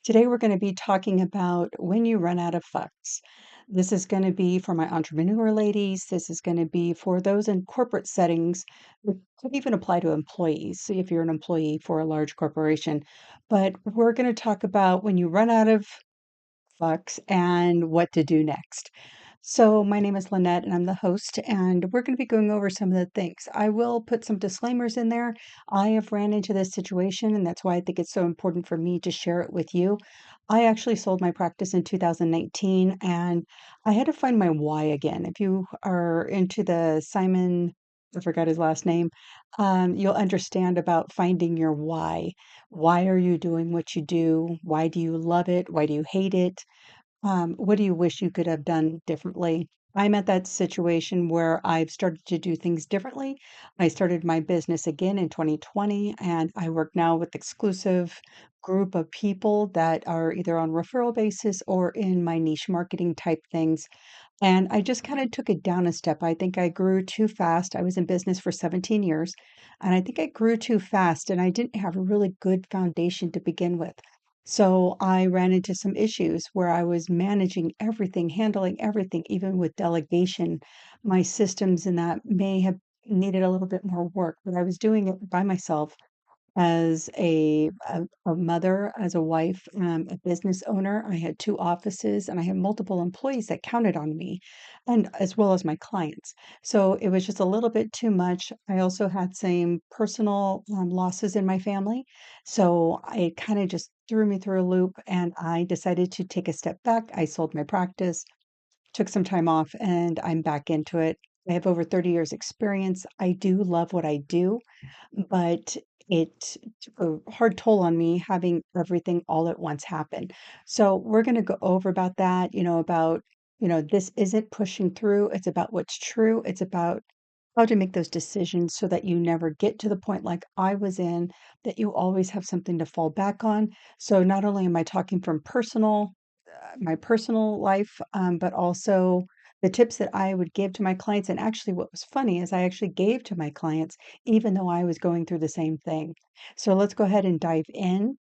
Today, we're going to be talking about when you run out of fucks. This is going to be for my entrepreneur ladies. This is going to be for those in corporate settings. It could even apply to employees, see if you're an employee for a large corporation. But we're going to talk about when you run out of fucks and what to do next. So, my name is Lynette and I'm the host, and we're going to be going over some of the things. I will put some disclaimers in there. I have ran into this situation, and that's why I think it's so important for me to share it with you. I actually sold my practice in 2019 and I had to find my why again. If you are into the Simon, I forgot his last name, you'll understand about finding your why. Why are you doing what you do? Why do you love it? Why do you hate it? What do you wish you could have done differently? I'm at that situation where I've started to do things differently. I started my business again in 2020, and I work now with exclusive group of people that are either on referral basis or in my niche marketing type things. And I just kind of took it down a step. I think I grew too fast. I was in business for 17 years, and I think I grew too fast, and I didn't have a really good foundation to begin with. So I ran into some issues where I was managing everything, handling everything, even with delegation. My systems and that may have needed a little bit more work, but I was doing it by myself as a mother, as a wife, a business owner. I had 2 offices, and I had multiple employees that counted on me, and as well as my clients. So, it was just a little bit too much. I also had some personal, losses in my family, so it kinda just threw me through a loop, and I decided to take a step back. I sold my practice, took some time off, and I'm back into it. I have over 30 years experience. I do love what I do, but it took a hard toll on me having everything all at once happen. So we're going to go over about that, about, this isn't pushing through. It's about what's true. It's about how to make those decisions so that you never get to the point like I was in, that you always have something to fall back on. So not only am I talking from my personal life, but also the tips that I would give to my clients. And actually, what was funny is I actually gave to my clients, even though I was going through the same thing. So let's go ahead and dive in.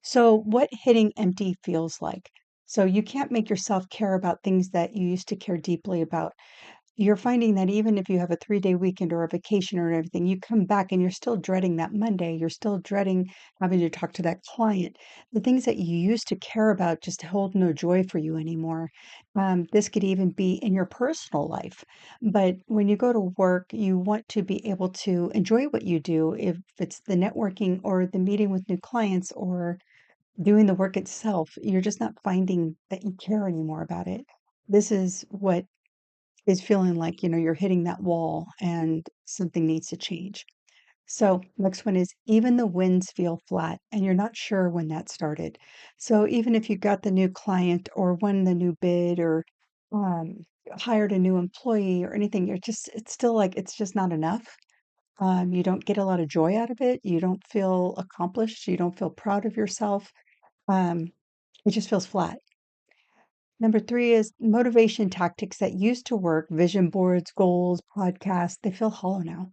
So, what hitting empty feels like. So, you can't make yourself care about things that you used to care deeply about. You're finding that even if you have a 3-day weekend or a vacation or everything, you come back and you're still dreading that Monday. You're still dreading having to talk to that client. The things that you used to care about just hold no joy for you anymore. This could even be in your personal life. But when you go to work, you want to be able to enjoy what you do, if it's the networking or the meeting with new clients or doing the work itself. You're just not finding that you care anymore about it. This is what is feeling like, you're hitting that wall and something needs to change. So, next one is even the wins feel flat and you're not sure when that started. So, even if you got the new client or won the new bid or um, hired a new employee or anything, it's still like it's just not enough. You don't get a lot of joy out of it. You don't feel accomplished. You don't feel proud of yourself. Um, it just feels flat. Number 3 is motivation tactics that used to work, vision boards, goals, podcasts, they feel hollow now.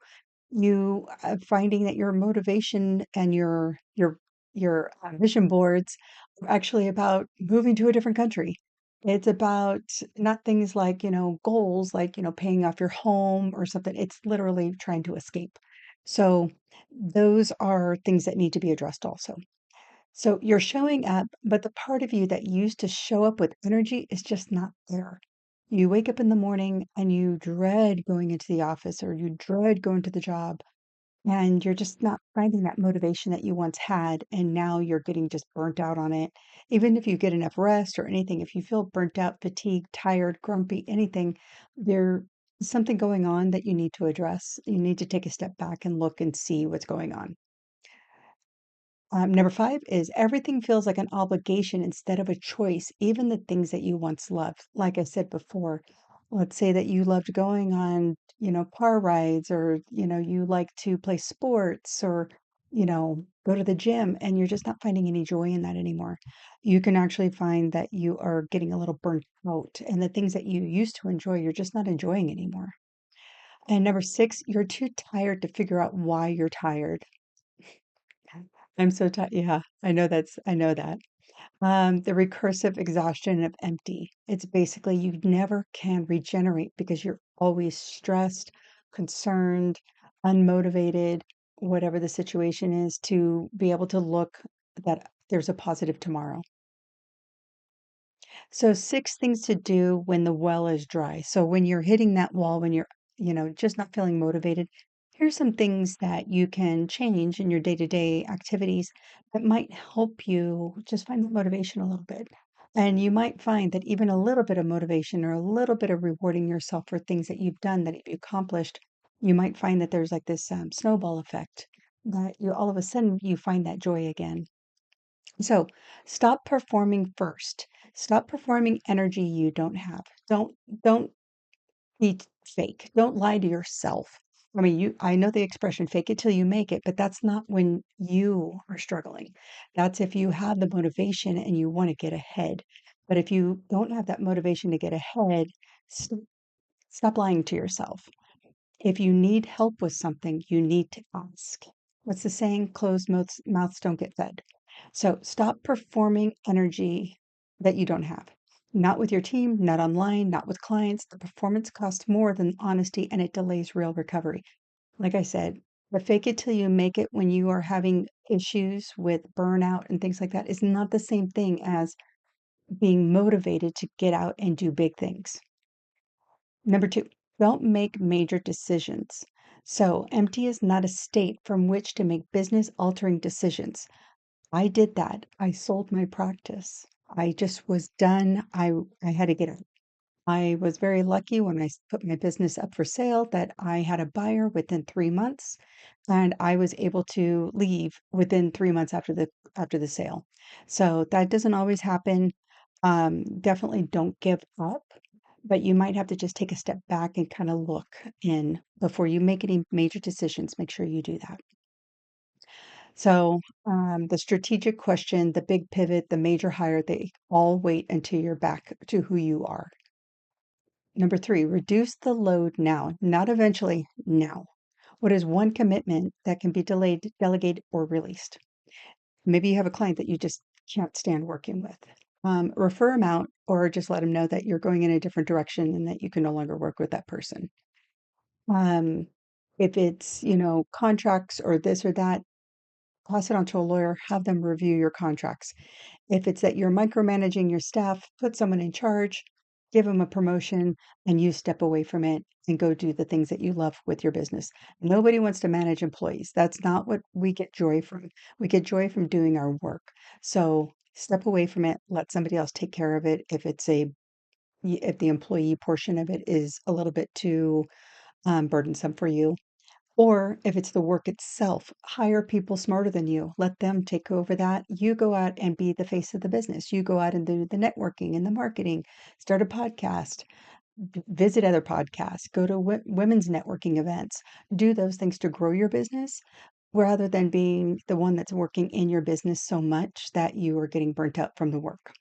You are finding that your motivation and your vision boards are actually about moving to a different country. It's about not things like, goals like, paying off your home or something. It's literally trying to escape. So those are things that need to be addressed also. So you're showing up, but the part of you that used to show up with energy is just not there. You wake up in the morning and you dread going into the office or you dread going to the job, and you're just not finding that motivation that you once had. And now you're getting just burnt out on it. Even if you get enough rest or anything, if you feel burnt out, fatigued, tired, grumpy, anything, there's something going on that you need to address. You need to take a step back and look and see what's going on. Number 5 is everything feels like an obligation instead of a choice, even the things that you once loved. Like I said before, let's say that you loved going on, car rides or, you like to play sports or, go to the gym and you're just not finding any joy in that anymore. You can actually find that you are getting a little burnt out and the things that you used to enjoy, you're just not enjoying anymore. And number 6, you're too tired to figure out why you're tired. I'm so tired. Yeah, I know that. The recursive exhaustion of empty. It's basically you never can regenerate because you're always stressed, concerned, unmotivated, whatever the situation is, to be able to look that there's a positive tomorrow. So 6 things to do when the well is dry. So when you're hitting that wall, when you're, just not feeling motivated, here's some things that you can change in your day-to-day activities that might help you just find the motivation a little bit. And you might find that even a little bit of motivation or a little bit of rewarding yourself for things that you've done, that you've accomplished, you might find that there's like this snowball effect that you all of a sudden you find that joy again. So stop performing first. Stop performing energy you don't have. Don't be fake. Don't lie to yourself. I mean, I know the expression fake it till you make it, but that's not when you are struggling. That's if you have the motivation and you want to get ahead. But if you don't have that motivation to get ahead, st- stop lying to yourself. If you need help with something, you need to ask. What's the saying? Mouths don't get fed. So stop performing energy that you don't have. Not with your team, not online, not with clients. The performance costs more than honesty and it delays real recovery. Like I said, the fake it till you make it when you are having issues with burnout and things like that is not the same thing as being motivated to get out and do big things. Number two, don't make major decisions. So, empty is not a state from which to make business altering decisions. I did that. I sold my practice. I just was done. I had to get out. I was very lucky when put my business up for sale that I had a buyer within 3 months, and I was able to leave within 3 months after the sale. So that doesn't always happen. Definitely don't give up, but you might have to just take a step back and kind of look in before you make any major decisions. Make sure you do that. So, the strategic question, the big pivot, the major hire, they all wait until you're back to who you are. Number three, reduce the load now, not eventually, now. What is one commitment that can be delayed, delegated, or released? Maybe you have a client that you just can't stand working with. Refer them out or just let them know that you're going in a different direction and that you can no longer work with that person. Um, if it's, contracts or this or that, pass it on to a lawyer, have them review your contracts. If it's that you're micromanaging your staff, put someone in charge, give them a promotion, and you step away from it and go do the things that you love with your business. Nobody wants to manage employees. That's not what we get joy from. We get joy from doing our work. So step away from it, let somebody else take care of it. If the employee portion of it is a little bit too burdensome for you, or if it's the work itself, hire people smarter than you. Let them take over that. You go out and be the face of the business. You go out and do the networking and the marketing, start a podcast, visit other podcasts, go to women's networking events, do those things to grow your business rather than being the one that's working in your business so much that you are getting burnt out from the work.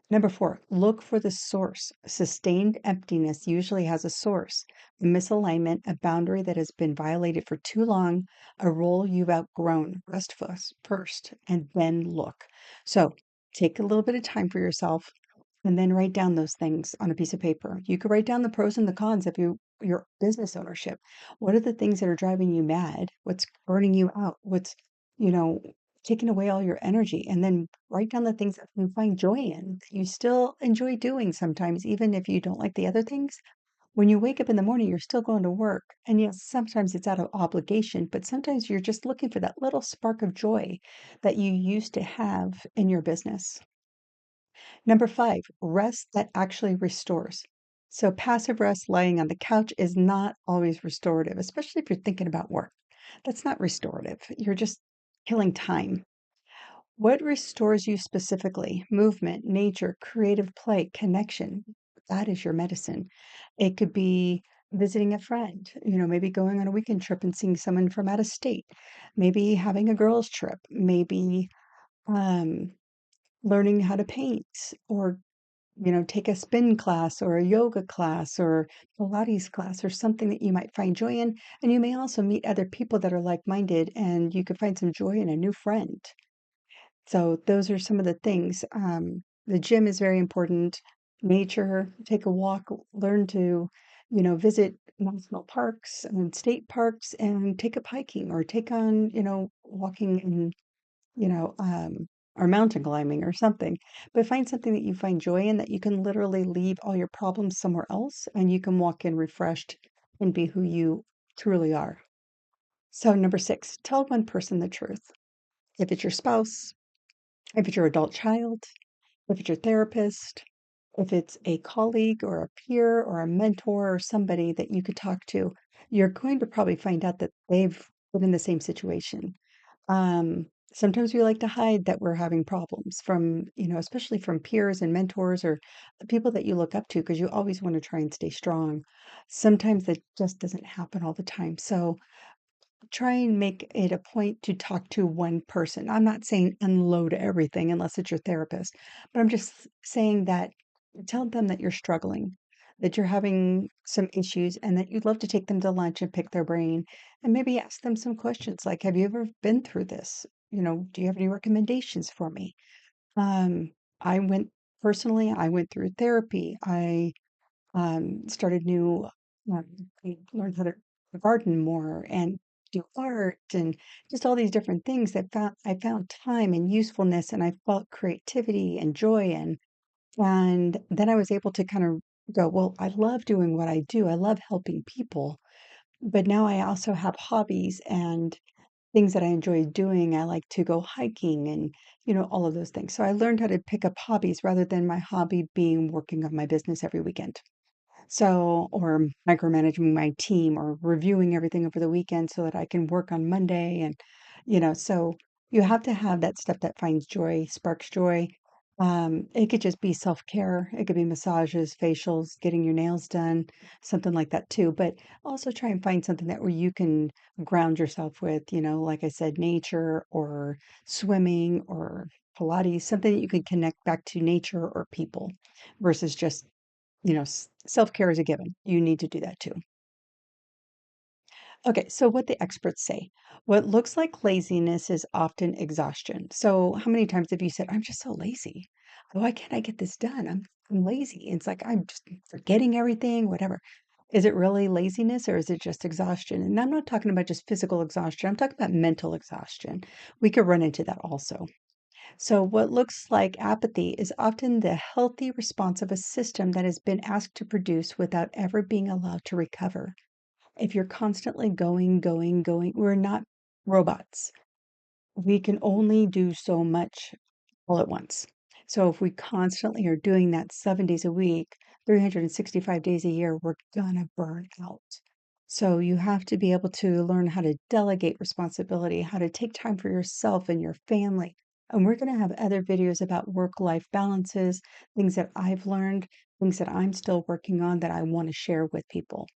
Number four, look for the source. Sustained emptiness usually has a source, a misalignment, a boundary that has been violated for too long, a role you've outgrown. First, and then look. So take a little bit of time for yourself and then write down those things on a piece of paper. You could write down the pros and the cons of your business ownership. What are the things that are driving you mad? What's burning you out? What's, you know, taking away all your energy? And then write down the things that you find joy in, that you still enjoy doing sometimes, even if you don't like the other things. When you wake up in the morning, you're still going to work. And yes, sometimes it's out of obligation, but sometimes you're just looking for that little spark of joy that you used to have in your business. Number five, rest that actually restores. So, passive rest lying on the couch is not always restorative, especially if you're thinking about work. That's not restorative. You're just killing time. What restores you specifically? Movement, nature, creative play, connection. That is your medicine. It could be visiting a friend, maybe going on a weekend trip and seeing someone from out of state, maybe having a girls' trip, maybe um, learning how to paint or take a spin class or a yoga class or Pilates class or something that you might find joy in. And you may also meet other people that are like-minded and you could find some joy in a new friend. So those are some of the things. The gym is very important. Nature, take a walk, learn to, visit national parks and state parks and take up hiking or take on, walking in you know, um, or mountain climbing or something. But find something that you find joy in that you can literally leave all your problems somewhere else and you can walk in refreshed and be who you truly are. So, number six, tell one person the truth. If it's your spouse, if it's your adult child, if it's your therapist, if it's a colleague or a peer or a mentor or somebody that you could talk to, you're going to probably find out that they've been in the same situation. Sometimes we like to hide that we're having problems from, especially from peers and mentors or the people that you look up to, because you always want to try and stay strong. Sometimes that just doesn't happen all the time. So try and make it a point to talk to one person. I'm not saying unload everything unless it's your therapist, but I'm just saying that tell them that you're struggling, that you're having some issues, and that you'd love to take them to lunch and pick their brain and maybe ask them some questions like, have you ever been through this? Do you have any recommendations for me? Um, I went personally, I went through therapy. I started new, um, I learned how to garden more and do art and just all these different things that I found time and usefulness and I felt creativity and joy in. And then I was able to kind of go, well, I love doing what I do. I love helping people, but now I also have hobbies and things that I enjoy doing. I like to go hiking and, all of those things. So I learned how to pick up hobbies rather than my hobby being working on my business every weekend. So, or micromanaging my team or reviewing everything over the weekend so that I can work on Monday. And, so you have to have that stuff that finds joy, sparks joy. It could just be self-care. It could be massages, facials, getting your nails done, something like that too. But also try and find something that where you can ground yourself with, like I said, nature or swimming or Pilates, something that you can connect back to nature or people versus just self-care is a given. You need to do that too. Okay, so what the experts say. What looks like laziness is often exhaustion. So how many times have you said, I'm just so lazy? Why can't I get this done? I'm lazy. It's like I'm just forgetting everything, whatever. Is it really laziness or is it just exhaustion? And I'm not talking about just physical exhaustion. I'm talking about mental exhaustion. We could run into that also. So, what looks like apathy is often the healthy response of a system that has been asked to produce without ever being allowed to recover. If you're constantly going, going, going, we're not robots. We can only do so much all at once. So, if we constantly are doing that 7 days a week, 365 days a year, we're gonna burn out. So, you have to be able to learn how to delegate responsibility, how to take time for yourself and your family. And we're going to have other videos about work-life balances, things that I've learned, things that I'm still working on that I want to share with people.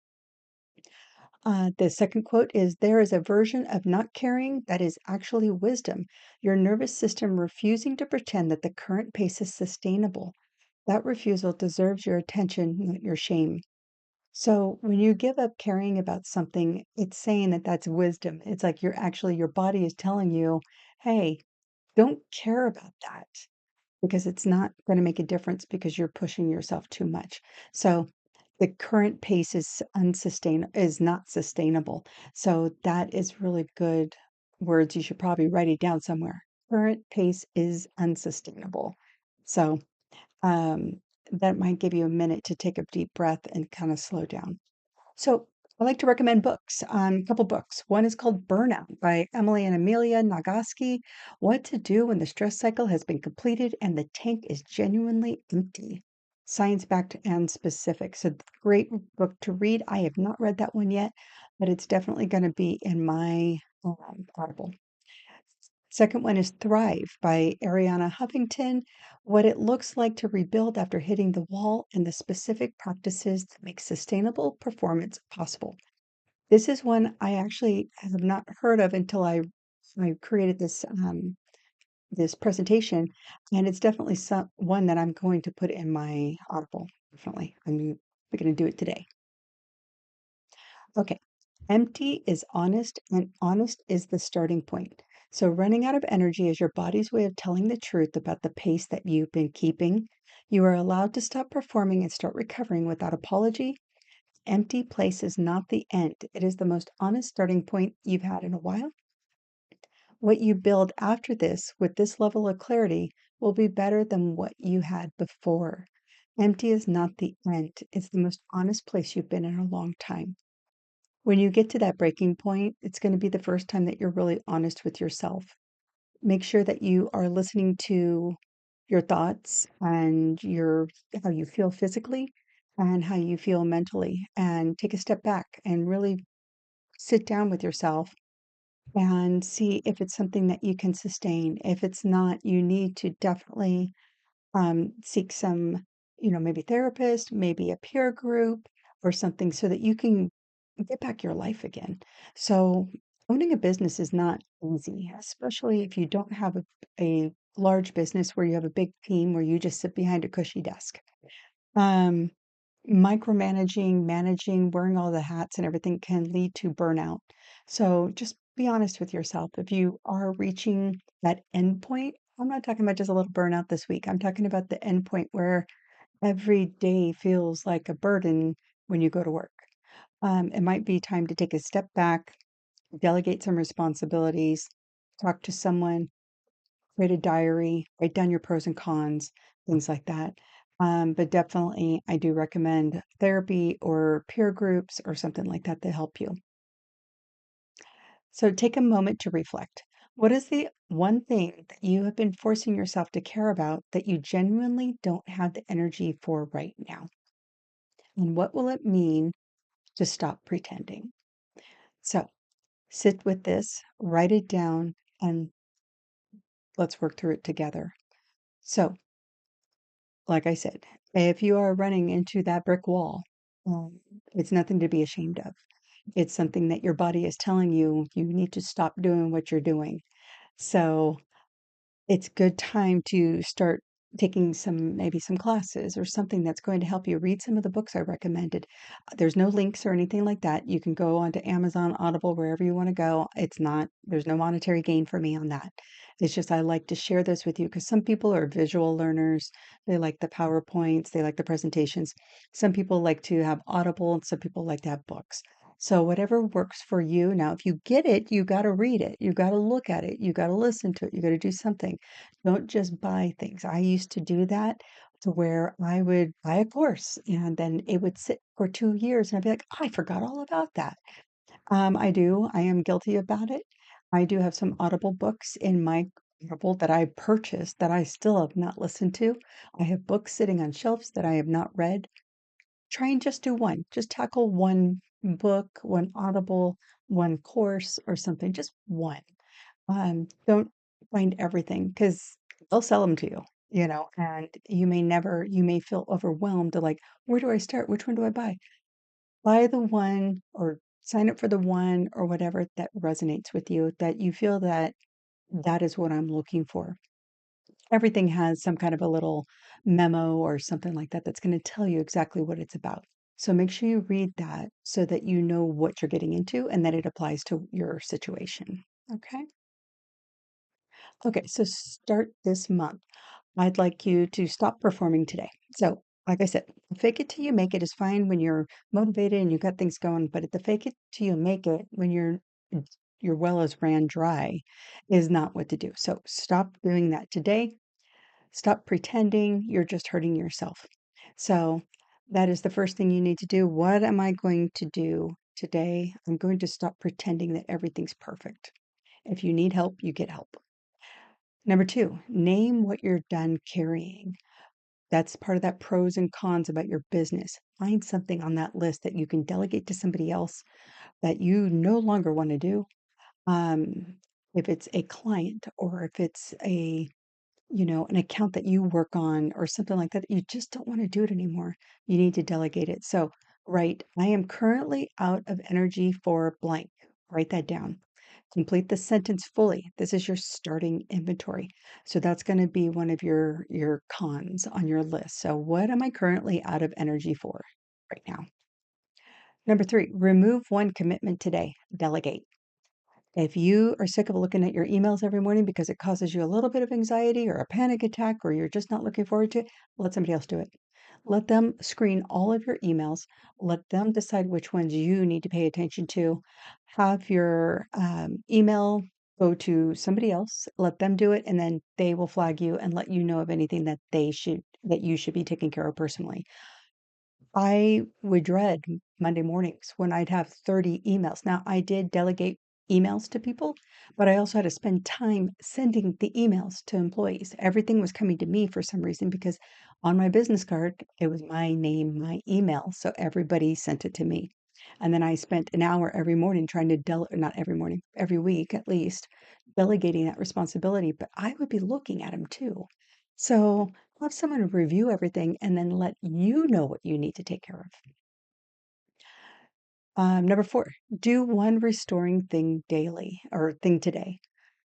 The second quote is there is a version of not caring that is actually wisdom. Your nervous system refusing to pretend that the current pace is sustainable. That refusal deserves your attention, not your shame. So when you give up caring about something, it's saying that that's wisdom. It's like your body is telling you, hey, don't care about that because it's not going to make a difference because you're pushing yourself too much. So the current pace is not sustainable. So that is really good words. You should probably write it down somewhere. Current pace is unsustainable. So um, that might give you a minute to take a deep breath and kind of slow down. So I like to recommend books, a couple books. One is called Burnout by Emily and Amelia Nagoski. What to do when the stress cycle has been completed and the tank is genuinely empty. Science-backed and specific. So great book to read. I have not read that one yet, but it's definitely going to be in my Audible. Second one is Thrive by Ariana Huffington. What it looks like to rebuild after hitting the wall and the specific practices that make sustainable performance possible. This is one I actually have not heard of until I created this. this presentation, and it's definitely one that I'm going to put in my Audible. Definitely, we're going to do it today. Okay. Empty is honest, and honest is the starting point. So, running out of energy is your body's way of telling the truth about the pace that you've been keeping. You are allowed to stop performing and start recovering without apology. Empty place is not the end, it is the most honest starting point you've had in a while. What you build after this with this level of clarity will be better than what you had before. Empty is not the end, it's the most honest place you've been in a long time. When you get to that breaking point, it's going to be the first time that you're really honest with yourself. Make sure that you are listening to your thoughts and your how you feel physically and how you feel mentally, and take a step back and really sit down with yourself and see if it's something that you can sustain. If it's not, you need to definitely seek some, maybe therapist, maybe a peer group or something so that you can get back your life again. So, owning a business is not easy, especially if you don't have a large business where you have a big team where you just sit behind a cushy desk. Um, Micromanaging, managing, wearing all the hats and everything can lead to burnout. So just be honest with yourself. If you are reaching that end point, I'm not talking about just a little burnout this week. I'm talking about the end point where every day feels like a burden when you go to work. It might be time to take a step back, delegate some responsibilities, talk to someone, create a diary, write down your pros and cons, things like that. But definitely, I do recommend therapy or peer groups or something like that to help you. So take a moment to reflect. What is the one thing that you have been forcing yourself to care about that you genuinely don't have the energy for right now? And what will it mean to stop pretending? So sit with this, write it down, and let's work through it together. So, like I said, if you are running into that brick wall, um, it's nothing to be ashamed of. It's something that your body is telling you need to stop doing what you're doing. So it's good time to start taking maybe some classes or something that's going to help you. Read some of the books I recommended. There's no links or anything like that. You can go onto Amazon, Audible, wherever you want to go. There's no monetary gain for me on that. It's just I like to share this with you because some people are visual learners. They like the PowerPoints, they like the presentations. Some people like to have Audible, and some people like to have books. So whatever works for you. Now, if you get it, you got to read it. You got to look at it. You got to listen to it. You got to do something. Don't just buy things. I used to do that to where I would buy a course and then it would sit for 2 years and I'd be like, "Oh, I forgot all about that." I do. I am guilty about it. I do have some Audible books in my Audible that I purchased that I still have not listened to. I have books sitting on shelves that I have not read. Try and just do one. Just tackle one book, one Audible, one course or something, just one. Don't find everything because they'll sell them to you, and you may feel overwhelmed to like, where do I start? Which one do I buy? Buy the one or sign up for the one or whatever that resonates with you, that you feel that that is what I'm looking for. Everything has some kind of a little memo or something like that that's going to tell you exactly what it's about. So make sure you read that so that you know what you're getting into and that it applies to your situation. Okay. Okay. So start this month. I'd like you to stop performing today. So, like I said, fake it till you make it is fine when you're motivated and you got things going, but at the fake it till you make it when your well is ran dry is not what to do. So stop doing that today. Stop pretending you're just hurting yourself. So that is the first thing you need to do. What am I going to do today? I'm going to stop pretending that everything's perfect. If you need help, you get help. Number two, name what you're done carrying. That's part of that pros and cons about your business. Find something on that list that you can delegate to somebody else that you no longer want to do. Um, if it's a client or if it's an account that you work on or something like that, you just don't want to do it anymore. You need to delegate it. So, I am currently out of energy for blank. Write that down. Complete the sentence fully. This is your starting inventory. So that's going to be one of your cons on your list. So what am I currently out of energy for right now? Number 3, remove one commitment today. Delegate. If you are sick of looking at your emails every morning because it causes you a little bit of anxiety or a panic attack or you're just not looking forward to it, let somebody else do it. Let them screen all of your emails. Let them decide which ones you need to pay attention to. Have your email go to somebody else. Let them do it, and then they will flag you and let you know of anything that you should be taking care of personally. I would dread Monday mornings when I'd have 30 emails. Now, I did delegate emails to people, but I also had to spend time sending the emails to employees. Everything was coming to me for some reason because on my business card, it was my name, my email. So everybody sent it to me. And then I spent an hour every morning trying to not every morning, every week at least, delegating that responsibility. But I would be looking at them too. So have someone review everything and then let you know what you need to take care of. Number 4, do one restoring thing daily or thing today.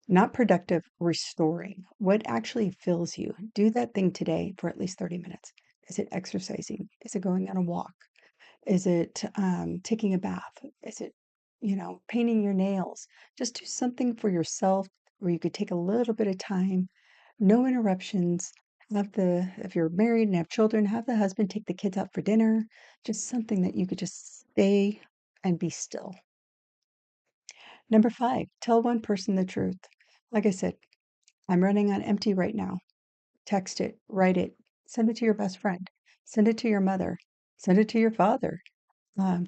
Not productive, restoring. What actually fills you? Do that thing today for at least 30 minutes. Is it exercising? Is it going on a walk? Is it taking a bath? Is it, painting your nails? Just do something for yourself where you could take a little bit of time, no interruptions. If you're married and have children, have the husband take the kids out for dinner. Just something that you could just stay and be still. Number 5, tell one person the truth. Like I said, I'm running on empty right now. Text it, write it, send it to your best friend, send it to your mother, send it to your father,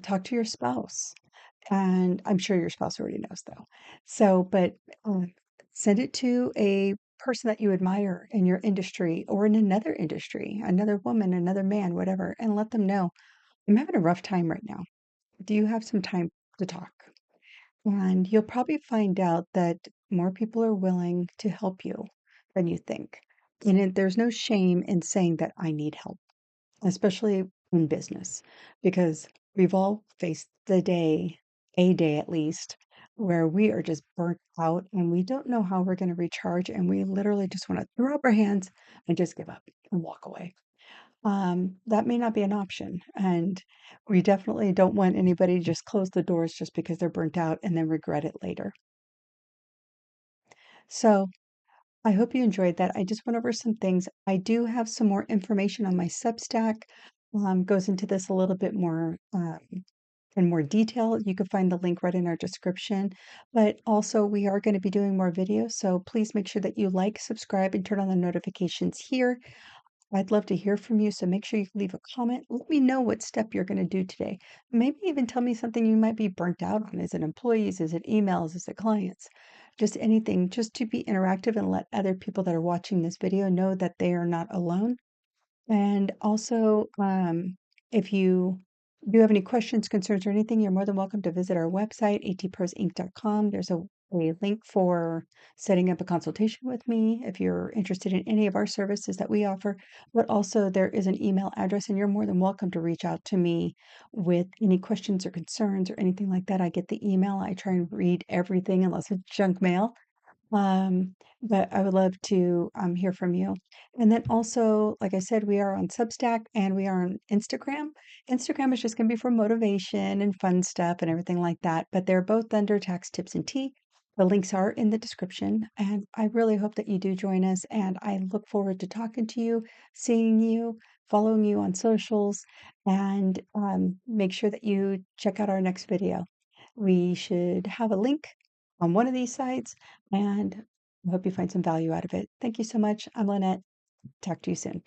talk to your spouse. And I'm sure your spouse already knows though. So, but um, send it to a person that you admire in your industry or in another industry, another woman, another man, whatever, and let them know I'm having a rough time right now. Do you have some time to talk? And you'll probably find out that more people are willing to help you than you think. And there's no shame in saying that I need help, especially in business, because we've all faced a day at least, where we are just burnt out and we don't know how we're going to recharge. And we literally just want to throw up our hands and just give up and walk away. That may not be an option. And we definitely don't want anybody to just close the doors just because they're burnt out and then regret it later. So I hope you enjoyed that. I just went over some things. I do have some more information on my Substack. Goes into this a little bit more in more detail. You can find the link right in our description. But also, we are going to be doing more videos. So please make sure that you like, subscribe, and turn on the notifications here. I'd love to hear from you, so make sure you leave a comment. Let me know what step you're going to do today. Maybe even tell me something you might be burnt out on. Is it employees? Is it emails? Is it clients? Just anything, just to be interactive and let other people that are watching this video know that they are not alone. And also, if you do have any questions, concerns, or anything, you're more than welcome to visit our website, atprosinc.com. There's a link for setting up a consultation with me if you're interested in any of our services that we offer. But also, there is an email address, and you're more than welcome to reach out to me with any questions or concerns or anything like that. I get the email. I try and read everything unless it's junk mail. Um, but I would love to hear from you. And then also, like I said, we are on Substack and we are on Instagram. Instagram is just going to be for motivation and fun stuff and everything like that. But they're both under Tax Tips and Tea. The links are in the description. And I really hope that you do join us. And I look forward to talking to you, seeing you, following you on socials, and make sure that you check out our next video. We should have a link on one of these sites, and I hope you find some value out of it. Thank you so much. I'm Lynette. Talk to you soon.